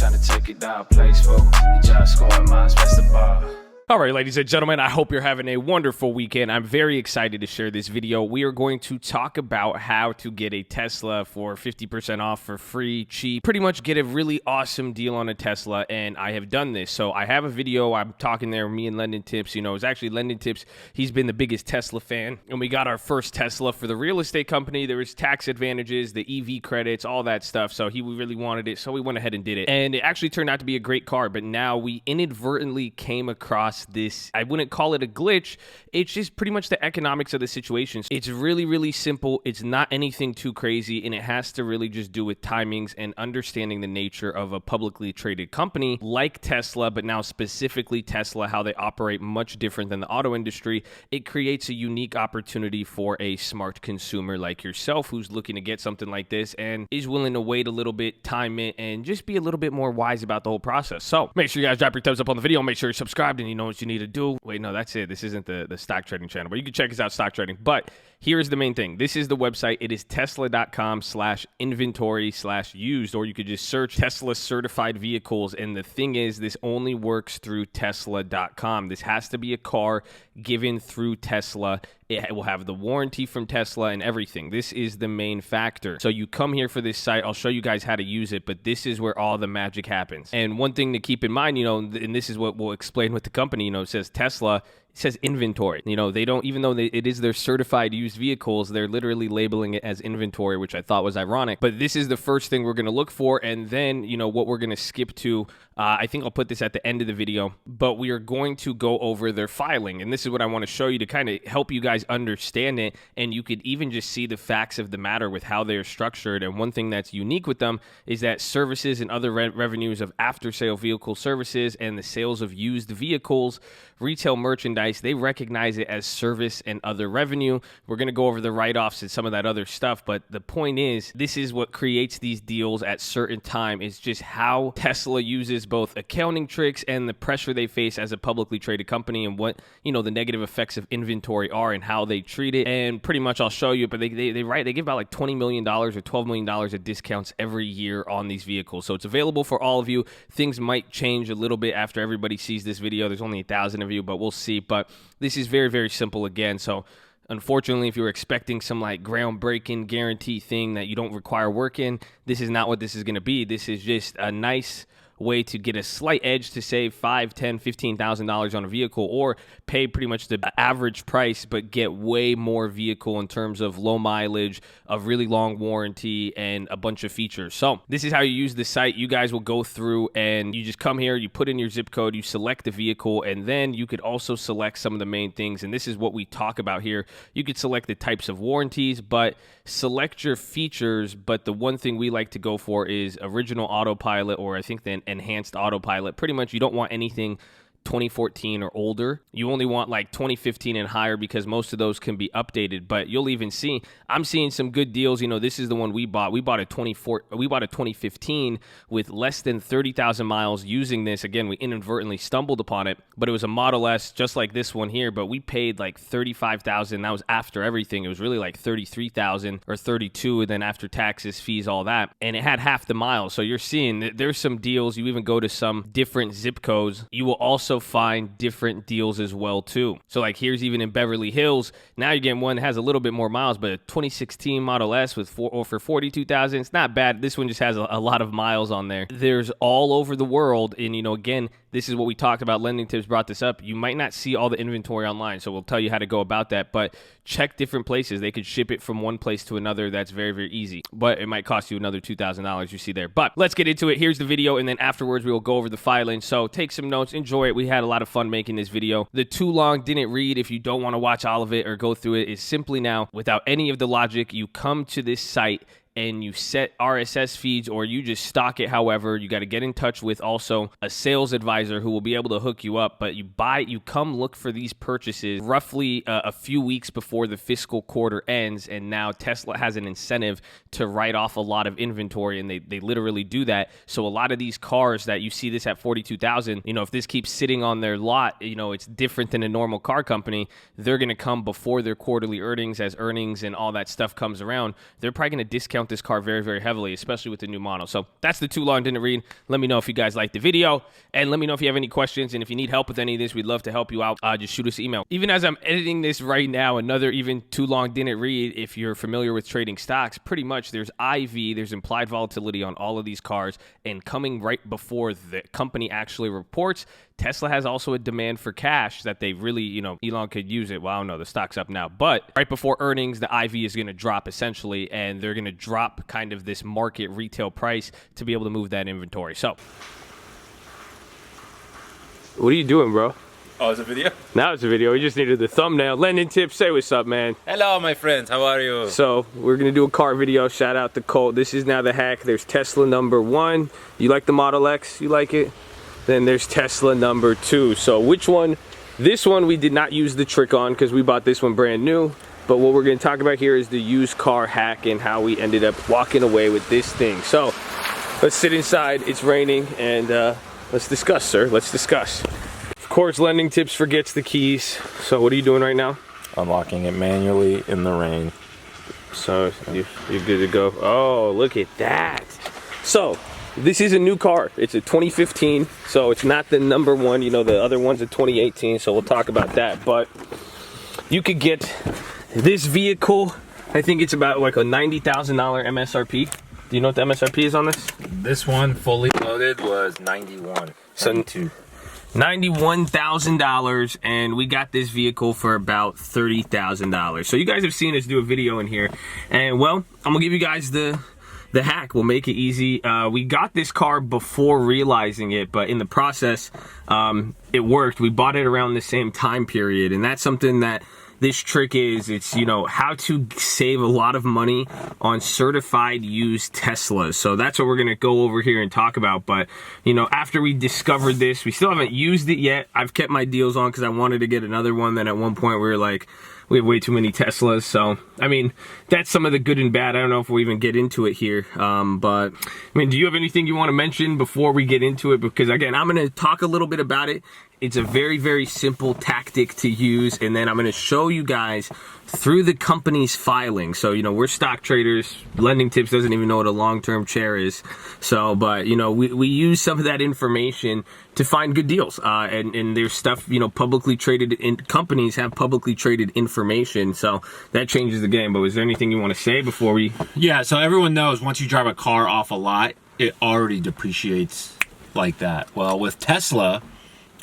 tryna take it down, placeful. You just scoring minds, best of bar. All right, ladies and gentlemen, I hope you're having a wonderful weekend. I'm very excited to share this video. We are going to talk about how to get a Tesla for 50% off for free, cheap, pretty much get a really awesome deal on a Tesla, and I have done this. So I have a video, I'm talking there, me and Lendon Tips, it's actually Lendon Tips. He's been the biggest Tesla fan, and we got our first Tesla for the real estate company. There was tax advantages, the EV credits, all that stuff. So he really wanted it, so we went ahead and did it. And it actually turned out to be a great car, but now we inadvertently came across this, I wouldn't call it a glitch, it's just pretty much the economics of the situation. It's really simple, it's not anything too crazy, and it has to really just do with timings and understanding the nature of a publicly traded company like Tesla, but now specifically Tesla, how they operate much different than the auto industry. It creates a unique opportunity for a smart consumer like yourself who's looking to get something like this and is willing to wait a little bit, time it, and just be a little bit more wise about the whole process. So make sure you guys drop your thumbs up on the video, make sure you're subscribed, and you know what you need to do. Wait, no, that's it. This isn't the stock trading channel, but you can check us out, stock trading. But here's the main thing. This is the website. It is tesla.com/inventory/used, or you could just search Tesla certified vehicles. And the thing is, this only works through tesla.com. This has to be a car given through Tesla. It will have the warranty from Tesla and everything. This is the main factor. So you come here for this site. I'll show you guys how to use it, but this is where all the magic happens. And one thing to keep in mind, and this is what we'll explain with the company, it says Tesla, it says inventory. They don't, even though it is their certified used vehicles, they're literally labeling it as inventory, which I thought was ironic. But this is the first thing we're going to look for. And then, what we're going to skip to, I think I'll put this at the end of the video, but we are going to go over their filing. And this is what I want to show you to kind of help you guys understand it. And you could even just see the facts of the matter with how they're structured. And one thing that's unique with them is that services and other revenues of after-sale vehicle services and the sales of used vehicles, retail merchandise, they recognize it as service and other revenue. We're going to go over the write-offs and some of that other stuff, but the point is, this is what creates these deals at certain time. It's just how Tesla uses both accounting tricks and the pressure they face as a publicly traded company, and what, the negative effects of inventory are and how they treat it. And pretty much I'll show you, but they give about like $20 million or $12 million of discounts every year on these vehicles. So it's available for all of you. Things might change a little bit after everybody sees this video. There's only 1,000 of you, but we'll see. But this is very simple again. So unfortunately, if you're expecting some like groundbreaking guarantee thing that you don't require work in, this is not what this is going to be. This is just a nice way to get a slight edge to save $5,000, $10,000, $15,000 on a vehicle, or pay pretty much the average price but get way more vehicle in terms of low mileage, a really long warranty, and a bunch of features. So this is how you use the site. You guys will go through and you just come here, you put in your zip code, you select the vehicle, and then you could also select some of the main things. And this is what we talk about here. You could select the types of warranties, but select your features. But the one thing we like to go for is original autopilot, or I think the enhanced autopilot. Pretty much you don't want anything 2014 or older. You only want like 2015 and higher, because most of those can be updated. But you'll even see, I'm seeing some good deals. This is the one we bought. We bought a 2015 with less than 30,000 miles using this. Again, we inadvertently stumbled upon it, but it was a Model S just like this one here, but we paid like 35,000. That was after everything. It was really like 33,000 or 32, and then after taxes, fees, all that. And it had half the miles. So you're seeing that there's some deals. You even go to some different zip codes. You will also find different deals as well too. So like here's even in Beverly Hills. Now you're getting one that has a little bit more miles, but a 2016 Model S with for 42,000. It's not bad. This one just has a lot of miles on there. There's all over the world, and again, this is what we talked about. Lending Tips brought this up. You might not see all the inventory online, so we'll tell you how to go about that, but check different places. They could ship it from one place to another. That's very easy, but it might cost you another $2,000 you see there. But let's get into it. Here's the video, and then afterwards we will go over the filing. So take some notes, enjoy it. We had a lot of fun making this video. The too long didn't read, if you don't want to watch all of it or go through it, is simply now, without any of the logic, you come to this site and you set RSS feeds, or you just stock it. However, you got to get in touch with also a sales advisor who will be able to hook you up. But you come look for these purchases roughly a few weeks before the fiscal quarter ends. And now Tesla has an incentive to write off a lot of inventory, and they literally do that. So a lot of these cars that you see this at 42,000, if this keeps sitting on their lot, it's different than a normal car company. They're going to come before their quarterly earnings, as earnings and all that stuff comes around. They're probably going to discount discount this car very, very heavily, especially with the new model. So that's the too long didn't read. Let me know if you guys liked the video, and let me know if you have any questions. And if you need help with any of this, we'd love to help you out. Just shoot us an email. Even as I'm editing this right now, another even too long didn't read. If you're familiar with trading stocks, pretty much there's IV, there's implied volatility on all of these cars, and coming right before the company actually reports, Tesla has also a demand for cash that they really, you know, Elon could use it. Well, I don't know, the stock's up now, but right before earnings, the IV is going to drop essentially, and they're going to drop kind of this market retail price to be able to move that inventory. So, what are you doing, bro? Oh, it's a video? Now it's a video. We just needed the thumbnail. Lending Tips, say what's up, man. Hello, my friends. How are you? So, we're going to do a car video. Shout out to Colt. This is now the hack. There's Tesla number 1. You like the Model X? You like it? Then there's Tesla number 2. So, which one? This one we did not use the trick on because we bought this one brand new. But what we're going to talk about here is the used car hack and how we ended up walking away with this thing. So, let's sit inside. It's raining, and let's discuss, sir. Let's discuss. Of course, Lending Tips forgets the keys. So what are you doing right now? Unlocking it manually in the rain. So you're good to go. Oh, look at that. So this is a new car. It's a 2015. So it's not the number 1. You know, the other one's a 2018. So we'll talk about that. But you could get this vehicle. I think it's about like a $90,000 MSRP. Do you know what the MSRP is on this? This one fully loaded was 91. So $91,000, and we got this vehicle for about $30,000. So you guys have seen us do a video in here, and well, I'm gonna give you guys the hack. We'll make it easy. We got this car before realizing it, but in the process, it worked. We bought it around the same time period, and that's something that this trick is. It's, you know, how to save a lot of money on certified used Teslas. So that's what we're going to go over here and talk about. But, you know, after we discovered this, we still haven't used it yet. I've kept my deals on because I wanted to get another one. Then at one point we were like, we have way too many Teslas. So, I mean, that's some of the good and bad. I don't know if we'll even get into it here. But, I mean, do you have anything you want to mention before we get into it? Because, again, I'm going to talk a little bit about it. It's a very, very simple tactic to use, and then I'm going to show you guys through the company's filings. So, you know, we're stock traders. Lending Tips doesn't even know what a long-term chair is. So, but, you know, we use some of that information to find good deals. And there's stuff, you know, publicly traded companies have publicly traded information. So that changes the game. But was there anything you want to say before we? Yeah, so everyone knows once you drive a car off a lot, it already depreciates like that. Well, with Tesla,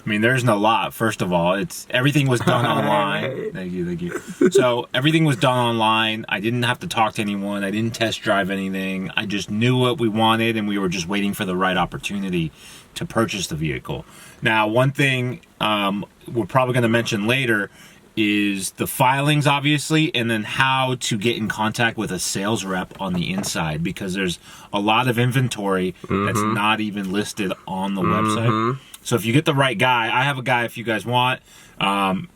I mean, there's no lot. First of all, everything was done online. Thank you. So everything was done online. I didn't have to talk to anyone. I didn't test drive anything. I just knew what we wanted, and we were just waiting for the right opportunity to purchase the vehicle. Now, one thing we're probably going to mention later is the filings, obviously, and then how to get in contact with a sales rep on the inside, because there's a lot of inventory that's not even listed on the website. So if you get the right guy, I have a guy if you guys want.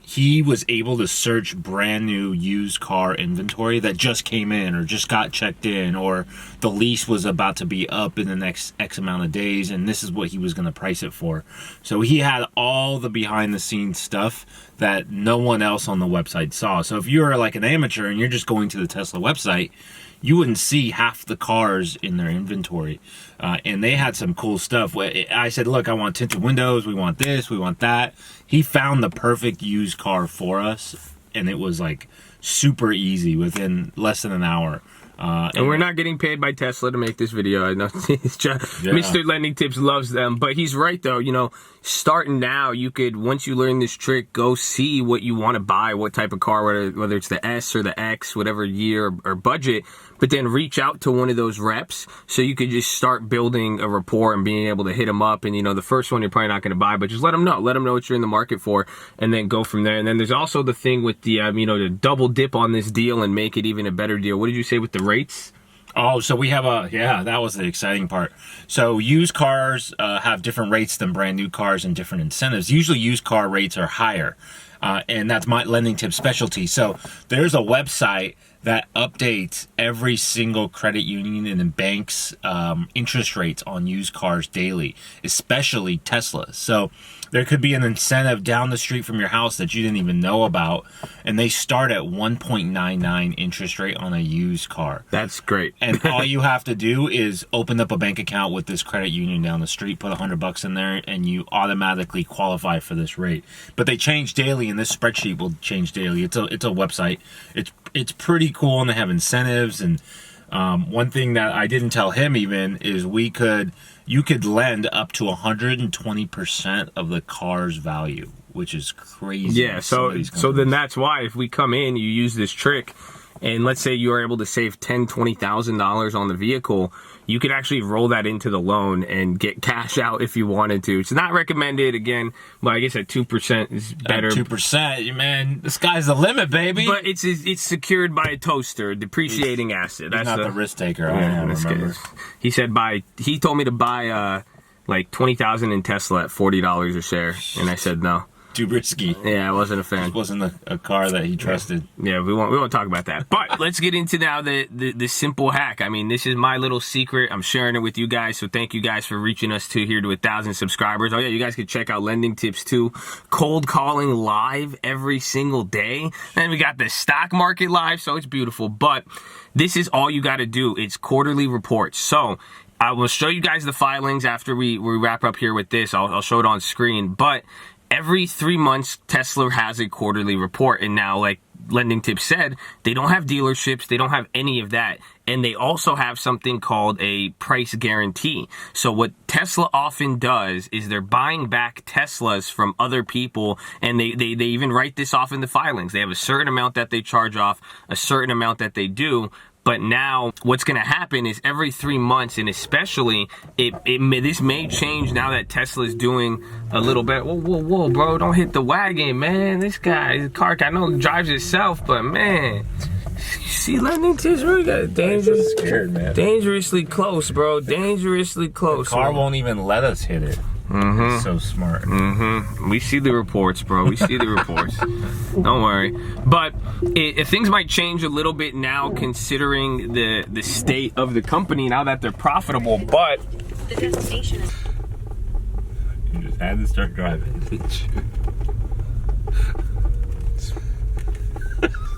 He was able to search brand new used car inventory that just came in or just got checked in, or the lease was about to be up in the next X amount of days, and this is what he was going to price it for. So he had all the behind the scenes stuff that no one else on the website saw. So if you're like an amateur and you're just going to the Tesla website, you wouldn't see half the cars in their inventory. And they had some cool stuff. I said, look, I want tinted windows. We want this. We want that. He found the perfect used car for us. And it was like super easy within less than an hour. And we're not getting paid by Tesla to make this video. I know it's just, Mr. Lending Tips loves them, but he's right though. You know, starting now, you could, once you learn this trick, go see what you want to buy, what type of car, whether it's the S or the X, whatever year or budget, but then reach out to one of those reps so you could just start building a rapport and being able to hit them up. And, you know, the first one you're probably not going to buy, but just let them know what you're in the market for, and then go from there. And then there's also the thing with the, you know, to double dip on this deal and make it even a better deal. What did you say with the rates? Oh, so we have that was the exciting part. So used cars have different rates than brand new cars and different incentives. Usually used car rates are higher. And that's my Lending Tip specialty. So there's a website that updates every single credit union and the bank's interest rates on used cars daily, especially Tesla. So there could be an incentive down the street from your house that you didn't even know about, and they start at 1.99 interest rate on a used car. That's great. And all you have to do is open up a bank account with this credit union down the street, put $100 in there, and you automatically qualify for this rate. But they change daily, and this spreadsheet will change daily. It's a website. It's pretty cool, and they have incentives. And one thing that I didn't tell him even is you could lend up to 120% of the car's value, which is crazy. Yeah, so then that's why if we come in, you use this trick, and let's say you are able to save $10,000, $20,000 on the vehicle, you could actually roll that into the loan and get cash out if you wanted to. It's not recommended, again, but I guess at 2% is better. 2%, man, the sky's the limit, baby. But it's secured by a toaster, a depreciating asset. That's not the risk taker. Yeah, I remember. He said he told me to buy like $20,000 in Tesla at $40 a share, and I said no. Too risky. Yeah, I wasn't a fan. It wasn't a car that he trusted. Yeah, we won't talk about that. But let's get into now the simple hack. I mean, this is my little secret. I'm sharing it with you guys, so thank you guys for reaching us to 1,000 subscribers. Oh yeah, you guys can check out Lending Tips too. Cold calling live every single day. Then we got the stock market live, so it's beautiful. But this is all you got to do. It's quarterly reports. So I will show you guys the filings after we wrap up here with this. I'll show it on screen. But every 3 months, Tesla has a quarterly report. And now, like Lending Tips said, they don't have dealerships. They don't have any of that. And they also have something called a price guarantee. So what Tesla often does is they're buying back Teslas from other people, and they even write this off in the filings. They have a certain amount that they charge off, a certain amount that they do. But now what's going to happen is every 3 months, and especially this may change now that Tesla's doing a little bit. Whoa, bro, don't hit the wagon, man. This guy, car, I know it drives itself, but man, you see Lending Tips really got dangerous, scared, man. Dangerously close, bro. Dangerously close. The car won't even let us hit it. Mm-hmm. So smart. Mm-hmm. We see the reports, bro. We see the reports. Don't worry. But things might change a little bit now, considering the state of the company now that they're profitable. But the destination is. You just had to start driving.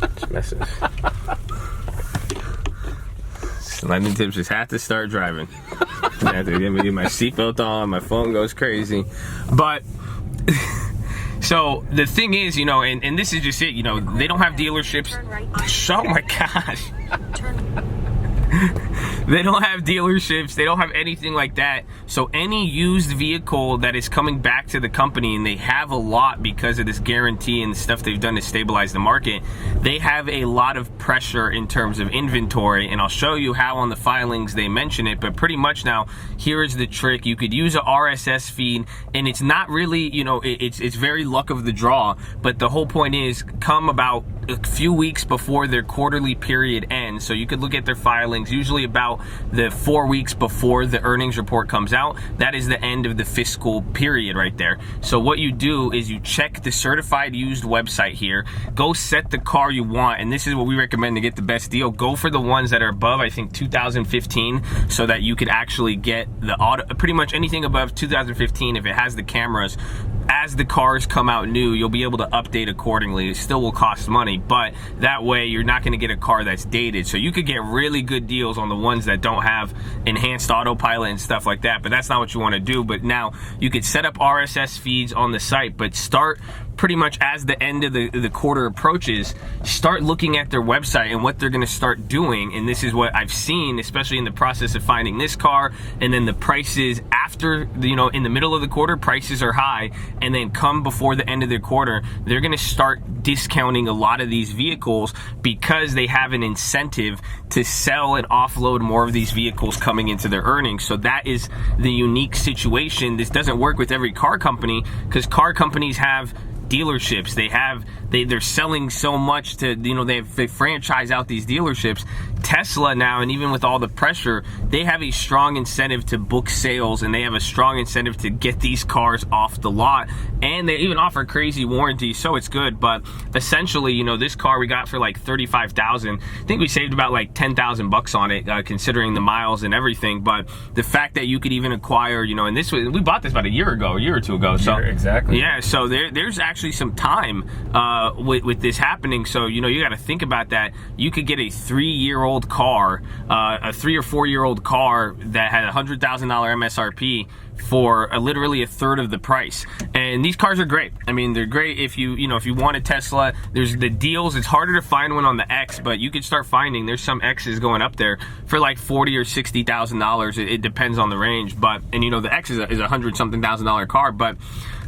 It's messing. Lending Tips just had to start driving. I have to get my seatbelt on, my phone goes crazy. But so the thing is, and this is just it, they don't have dealerships. Oh my gosh. They don't have dealerships. They don't have anything like that. So any used vehicle that is coming back to the company, and they have a lot because of this guarantee and the stuff they've done to stabilize the market, they have a lot of pressure in terms of inventory. And I'll show you how on the filings they mention it. But pretty much now, here is the trick. You could use a RSS feed, and it's not really, it's very luck of the draw. But the whole point is, come about a few weeks before their quarterly period ends. So you could look at their filings, usually about the 4 weeks before the earnings report comes out. That is the end of the fiscal period right there. So what you do is you check the certified used website here, go set the car you want, and this is what we recommend to get the best deal. Go for the ones that are above, I think, 2015, so that you could actually get the pretty much anything above 2015 if it has the cameras. As the cars come out new, you'll be able to update accordingly. It still will cost money, but that way you're not going to get a car that's dated. So you could get really good deals on the ones that don't have enhanced autopilot and stuff like that, but that's not what you want to do. But now you could set up RSS feeds on the site, but start pretty much as the end of the quarter approaches, start looking at their website and what they're going to start doing. And this is what I've seen, especially in the process of finding this car, and then the prices after, in the middle of the quarter, prices are high, and then come before the end of the quarter, they're going to start discounting a lot of these vehicles because they have an incentive to sell and offload more of these vehicles coming into their earnings. So that is the unique situation. This doesn't work with every car company, because car companies have dealerships, they have they're selling so much to, you know, they franchise out these dealerships. Tesla now, and even with all the pressure, they have a strong incentive to book sales, and they have a strong incentive to get these cars off the lot, and they even offer crazy warranties, so it's good. But essentially, you know, this car we got for like $35,000. I think we saved about like $10,000 on it, considering the miles and everything. But the fact that you could even acquire, you know, and this was, we bought this about a year or two ago. So exactly. Yeah, so there's actually some time with this happening. So, you know, you got to think about that. You could get a 3-year-old car, a 3 or 4-year-old car that had $100,000 MSRP for literally a third of the price. And these cars are great. I mean, they're great if you want a Tesla. There's the deals. It's harder to find one on the X, but you could start finding, there's some X's going up there for like $40,000 or $60,000. It depends on the range. But, and you know, the X is a $100-something-thousand car. But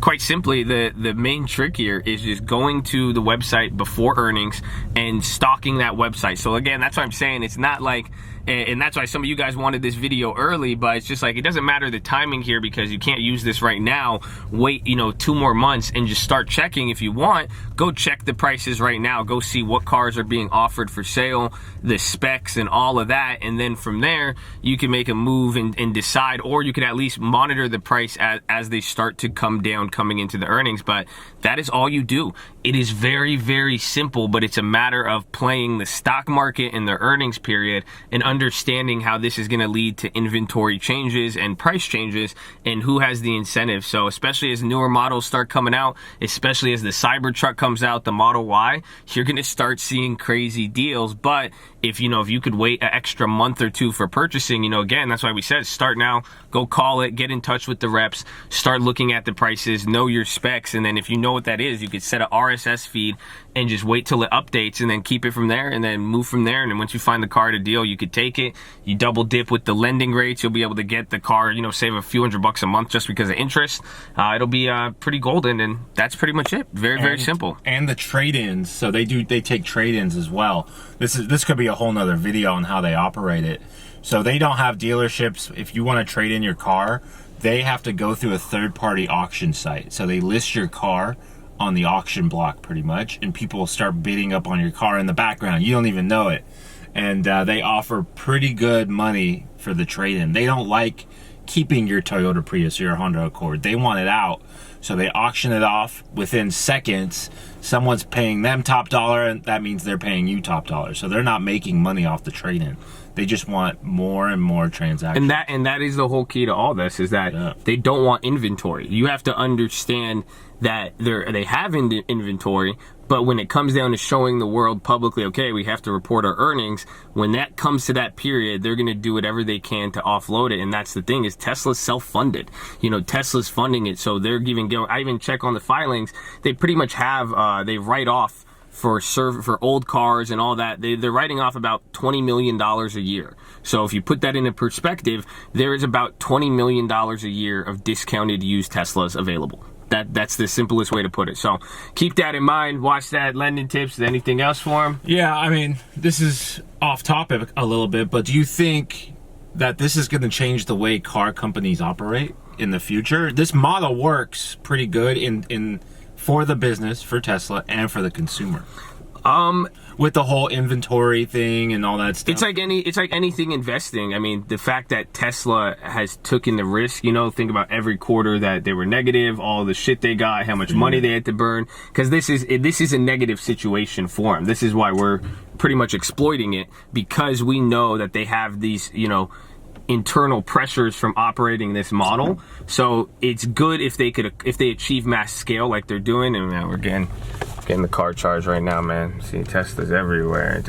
quite simply, the main trick here is just going to the website before earnings and stalking that website. So again, that's what I'm saying. It's not like, and that's why some of you guys wanted this video early, but it's just like, it doesn't matter the timing here, because you can't use this right now. Wait, you know, 2 more months and just start checking. If you want, go check the prices right now. Go see what cars are being offered for sale, the specs and all of that. And then from there, you can make a move and decide, or you can at least monitor the price as they start to come down coming into the earnings. But that is all you do. It is very, very simple, but it's a matter of playing the stock market in the earnings period and understanding how this is going to lead to inventory changes and price changes and who has the incentive. So especially as newer models start coming out, especially as the Cybertruck comes out, the Model Y, you're going to start seeing crazy deals. But if you could wait an extra month or 2 for purchasing, you know, again, that's why we said start now, go call it, get in touch with the reps, start looking at the prices, know your specs, and then if you know what that is, you could set a RSS feed and just wait till it updates and then keep it from there and then move from there. And then once you find the car at a deal, you could take it, you double dip with the lending rates, you'll be able to get the car, you know, save a few $100 a month just because of interest. It'll be pretty golden, and that's pretty much it. Very simple. And the trade-ins, so they take trade-ins as well. This could be a whole nother video on how they operate it. So they don't have dealerships. If you want to trade in your car, they have to go through a third-party auction site. So they list your car on the auction block pretty much, and people will start bidding up on your car in the background. You don't even know it. And they offer pretty good money for the trade-in. They don't like keeping your Toyota Prius or your Honda Accord. They want it out. So they auction it off within seconds. Someone's paying them top dollar, and that means they're paying you top dollar. So they're not making money off the trade-in. They just want more and more transactions. And that is the whole key to all this, is that they don't want inventory. You have to understand that they have inventory, but when it comes down to showing the world publicly, okay, we have to report our earnings, when that comes to that period, they're going to do whatever they can to offload it. And that's the thing, is Tesla's self-funded. You know, Tesla's funding it, so they're I even check on the filings, they pretty much have, they write off for old cars and all that. They're writing off about $20 million a year. So if you put that into perspective, there is about $20 million a year of discounted used Teslas available. That's the simplest way to put it. So keep that in mind. Watch that. Lending tips. Anything else for him? Yeah, I mean, this is off topic a little bit, but do you think that this is going to change the way car companies operate in the future? This model works pretty good in for the business, for Tesla, and for the consumer. With the whole inventory thing and all that stuff. It's like anything investing. I mean, the fact that Tesla has taken the risk, you know, think about every quarter that they were negative, all the shit they got, how much money they had to burn, because this is a negative situation for them. This is why we're pretty much exploiting it, because we know that they have these, you know, internal pressures from operating this model. So it's good if they achieve mass scale like they're doing. And now we're getting the car charged right now, man. See, Tesla's everywhere.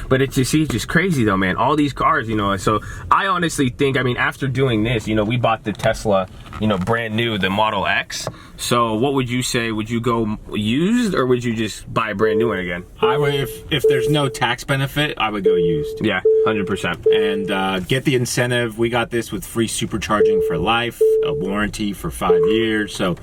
But it's just crazy though, man. All these cars, you know. So I honestly think, I mean, after doing this, you know, we bought the Tesla, you know, brand new, the Model X. So what would you say? Would you go used, or would you just buy a brand new one again? I would, if there's no tax benefit, I would go used. Yeah, 100%. And get the incentive. We got this with free supercharging for life, a warranty for 5 years. So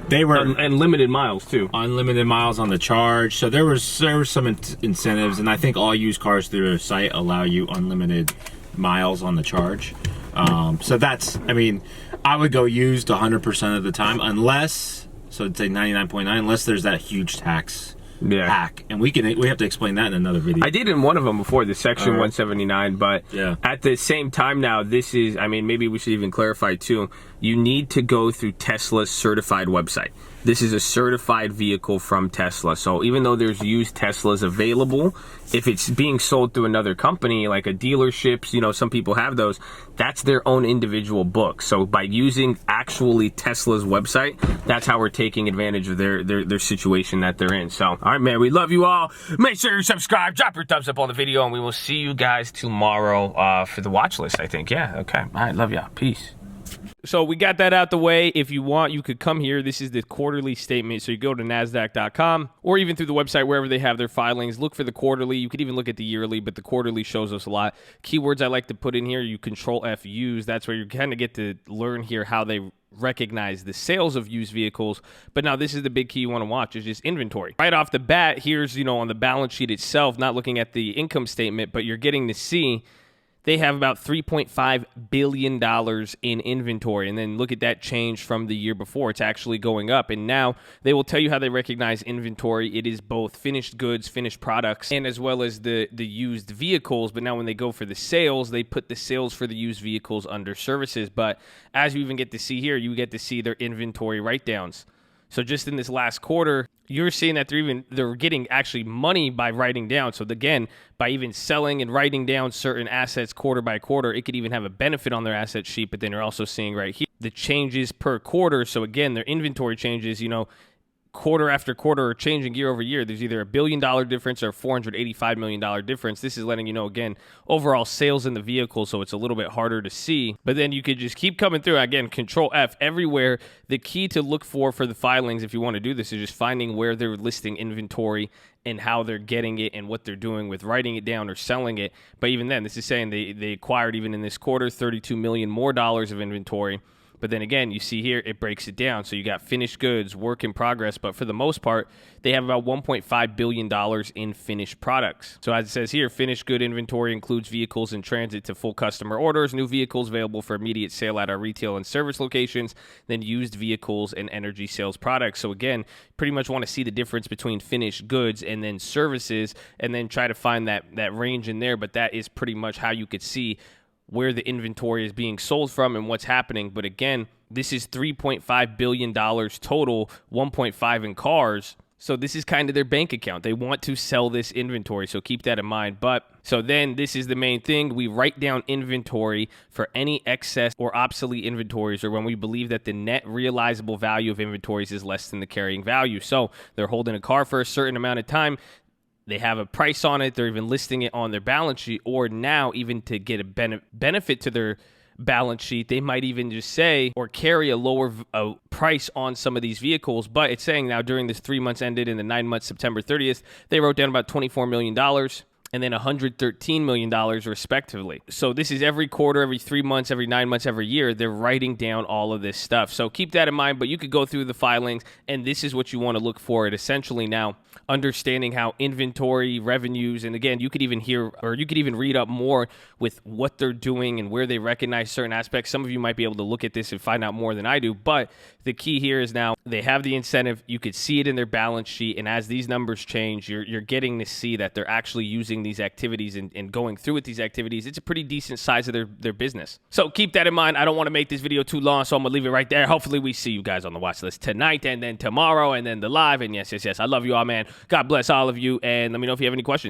they were unlimited miles too. Unlimited miles on the charge. So there was some incentives, and I think all used cars through their site allow you unlimited miles on the charge. So that's, I mean, I would go used 100% of the time, unless So it'd say 99.9 unless there's that huge tax hack. And we have to explain that in another video. I did in one of them before, the Section 179, but at the same time now, this is, I mean, maybe we should even clarify too, you need to go through Tesla's certified website. This is a certified vehicle from Tesla. So even though there's used Teslas available, if it's being sold through another company, like a dealerships, you know, some people have those, that's their own individual book. So by using actually Tesla's website, that's how we're taking advantage of their situation that they're in. So, all right, man, we love you all. Make sure you subscribe, drop your thumbs up on the video, and we will see you guys tomorrow for the watch list, I think. Yeah, okay. All right, love y'all. Peace. So we got that out the way. If you want, you could come here. This is the quarterly statement. So you go to NASDAQ.com or even through the website, wherever they have their filings. Look for the quarterly. You could even look at the yearly, but the quarterly shows us a lot. Keywords I like to put in here, you Control F use. That's where you kind of get to learn here how they recognize the sales of used vehicles. But now this is the big key you want to watch, is just inventory. Right off the bat, here's, you know, on the balance sheet itself, not looking at the income statement, but you're getting to see they have about $3.5 billion in inventory. And then look at that change from the year before. It's actually going up. And now they will tell you how they recognize inventory. It is both finished goods, finished products, and as well as the used vehicles. But now when they go for the sales, they put the sales for the used vehicles under services. But as you even get to see here, you get to see their inventory write-downs. So just in this last quarter, you're seeing that they're getting actually money by writing down. So again, by even selling and writing down certain assets quarter by quarter, it could even have a benefit on their asset sheet. But then you're also seeing right here the changes per quarter. So again, their inventory changes, you know, quarter after quarter or changing year over year. There's either $1 billion difference or $485 million difference. This is letting you know, again, overall sales in the vehicle, so it's a little bit harder to see. But then you could just keep coming through. Again, Control F everywhere. The key to look for the filings, if you want to do this, is just finding where they're listing inventory and how they're getting it and what they're doing with writing it down or selling it. But even then, this is saying they acquired, even in this quarter, $32 million more of inventory. But then again, you see here, it breaks it down. So you got finished goods, work in progress. But for the most part, they have about $1.5 billion in finished products. So as it says here, finished good inventory includes vehicles in transit to full customer orders, new vehicles available for immediate sale at our retail and service locations, then used vehicles and energy sales products. So again, pretty much want to see the difference between finished goods and then services, and then try to find that range in there. But that is pretty much how you could see where the inventory is being sold from and what's happening. But again, this is $3.5 billion total, 1.5 in cars. So this is kind of their bank account. They want to sell this inventory, so keep that in mind. But so then this is the main thing. We write down inventory for any excess or obsolete inventories, or when we believe that the net realizable value of inventories is less than the carrying value. So they're holding a car for a certain amount of time. They have a price on it. They're even listing it on their balance sheet, or now even to get a benefit to their balance sheet, they might even just say or carry a lower price on some of these vehicles. But it's saying now during this 3 months ended in the 9 months, September 30th, they wrote down about $24 million and then $113 million respectively. So this is every quarter, every 3 months, every 9 months, every year, they're writing down all of this stuff. So keep that in mind, but you could go through the filings, and this is what you want to look for. It essentially now understanding how inventory, revenues, and again, you could even hear, or you could even read up more with what they're doing and where they recognize certain aspects. Some of you might be able to look at this and find out more than I do, but the key here is now they have the incentive. You could see it in their balance sheet, and as these numbers change, you're getting to see that they're actually using these activities and going through with these activities. It's a pretty decent size of their business. So keep that in mind. I don't want to make this video too long, so I'm gonna leave it right there. Hopefully we see you guys on the watch list tonight, and then tomorrow, and then the live. And yes, I love you all, man. God bless all of you, and let me know if you have any questions.